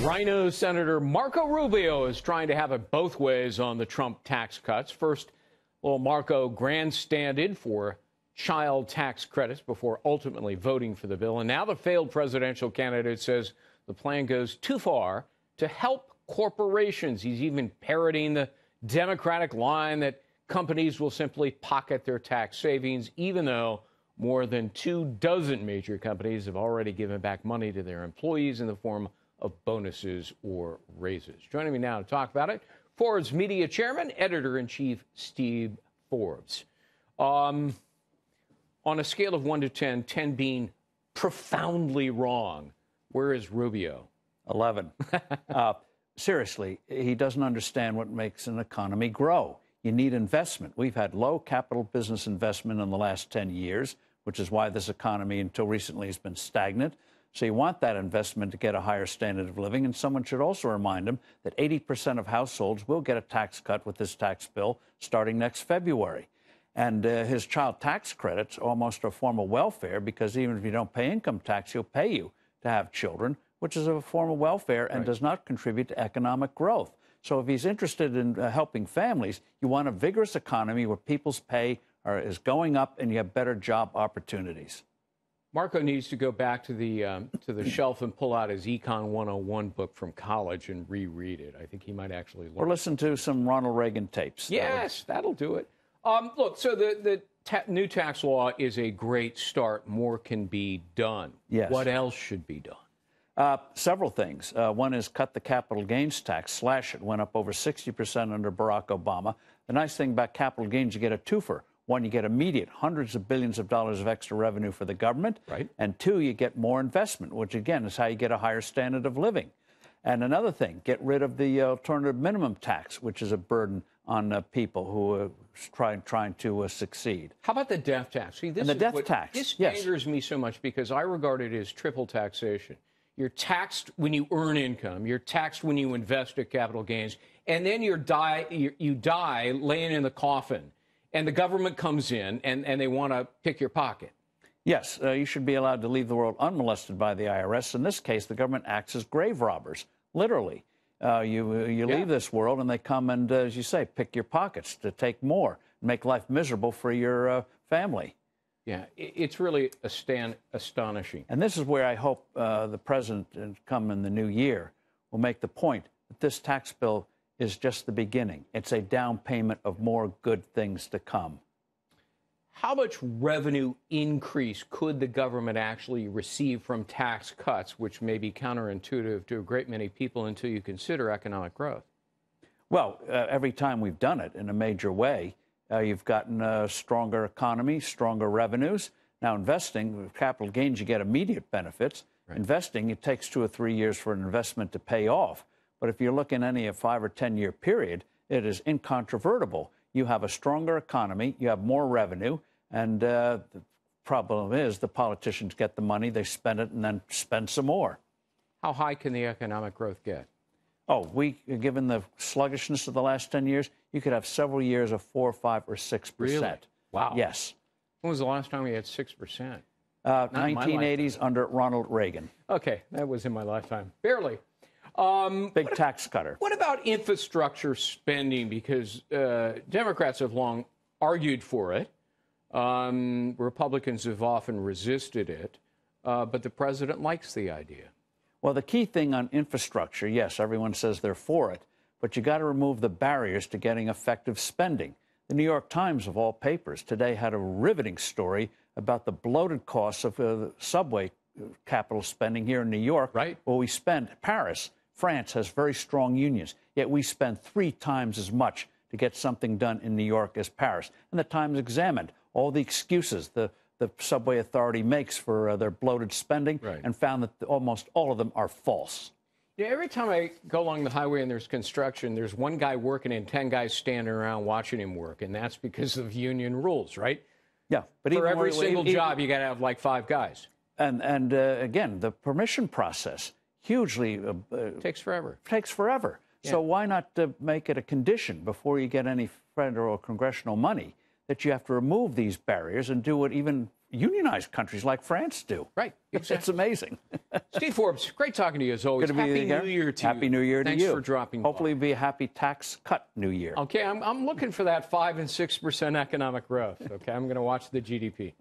Rhino Senator Marco Rubio is trying to have it both ways on the Trump tax cuts. First, Marco grandstanded for child tax credits before ultimately voting for the bill. And now the failed presidential candidate says the plan goes too far to help corporations. He's even parroting the Democratic line that companies will simply pocket their tax savings, even though more than 24 major companies have already given back money to their employees in the form of bonuses or raises. Joining me now to talk about it, Forbes media chairman, editor-in-chief Steve Forbes. On a scale of 1 to 10, 10 being profoundly wrong, where is Rubio? 11. Seriously, he doesn't understand what makes an economy grow. You need investment. We've had low capital business investment in the last 10 years, which is why this economy until recently has been stagnant. So you want that investment to get a higher standard of living. And someone should also remind him that 80% of households will get a tax cut with this tax bill starting next February. And his child tax credit's almost a form of welfare, because even if you don't pay income tax, he'll pay you to have children, which is a form of welfare and does not contribute to economic growth. So if he's interested in helping families, you want a vigorous economy where people's pay is going up and you have better job opportunities. Marco needs to go back to the shelf and pull out his Econ 101 book from college and reread it. I think he might actually learn. Or listen to some Ronald Reagan tapes. Yes, that'll do it. Look, so the new tax law is a great start. More can be done. Yes. What else should be done? Several things. One is cut the capital gains tax, slash it. Went up over 60% under Barack Obama. The nice thing about capital gains, you get a twofer. One, you get immediate hundreds of billions of dollars of extra revenue for the government. Right. And two, you get more investment, which, again, is how you get a higher standard of living. And another thing, get rid of the alternative minimum tax, which is a burden on people who are trying to succeed. How about the death tax? See, this angers me so much because I regard it as triple taxation. You're taxed when you earn income. You're taxed when you invest at capital gains. And then you die laying in the coffin. And the government comes in and they want to pick your pocket. Yes, you should be allowed to leave the world unmolested by the IRS. In this case, the government acts as grave robbers, literally. You leave this world and they come and, as you say, pick your pockets to take more, make life miserable for your family. Yeah, it's really astonishing. And this is where I hope the president, come in the new year, will make the point that this tax bill is just the beginning. It's a down payment of more good things to come. How much revenue increase could the government actually receive from tax cuts, which may be counterintuitive to a great many people until you consider economic growth? Well, every time we've done it in a major way, you've gotten a stronger economy, stronger revenues. Now, investing, with capital gains, you get immediate benefits. Right. Investing, it takes 2 or 3 years for an investment to pay off. But if you're looking at any 5 or 10 year period, it is incontrovertible. You have a stronger economy, you have more revenue, and the problem is the politicians get the money, they spend it, and then spend some more. How high can the economic growth get? Oh, given the sluggishness of the last 10 years, you could have several years of 4, 5, or 6%. Really? Wow. Yes. When was the last time we had 6%? 1980s under Ronald Reagan. Okay, that was in my lifetime. Barely. Big tax cutter. What about infrastructure spending? Because Democrats have long argued for it. Republicans have often resisted it. But the president likes the idea. Well, the key thing on infrastructure, yes, everyone says they're for it, but you got to remove the barriers to getting effective spending. The New York Times, of all papers, today had a riveting story about the bloated costs of subway capital spending here in New York. Right. Well, we spend Paris. France has very strong unions, yet we spend 3 times as much to get something done in New York as Paris. And the Times examined all the excuses the subway authority makes for their bloated spending, and found that almost all of them are false. Yeah, every time I go along the highway and there's construction, there's one guy working and 10 guys standing around watching him work, and that's because of union rules, right? Yeah, but for every single job, you got to have like 5 guys. And again, the permission process hugely takes forever. Takes forever. Yeah. So why not make it a condition before you get any federal or congressional money that you have to remove these barriers and do it even unionized countries like France do. Right. Exactly. It's amazing. Steve Forbes, great talking to you as always. Good to be Happy here. New Year to you. Happy New Year to you. Thanks for dropping by. Hopefully it'll be a happy tax cut New Year. Okay, I'm looking for that 5% and 6% economic growth. Okay, I'm going to watch the GDP.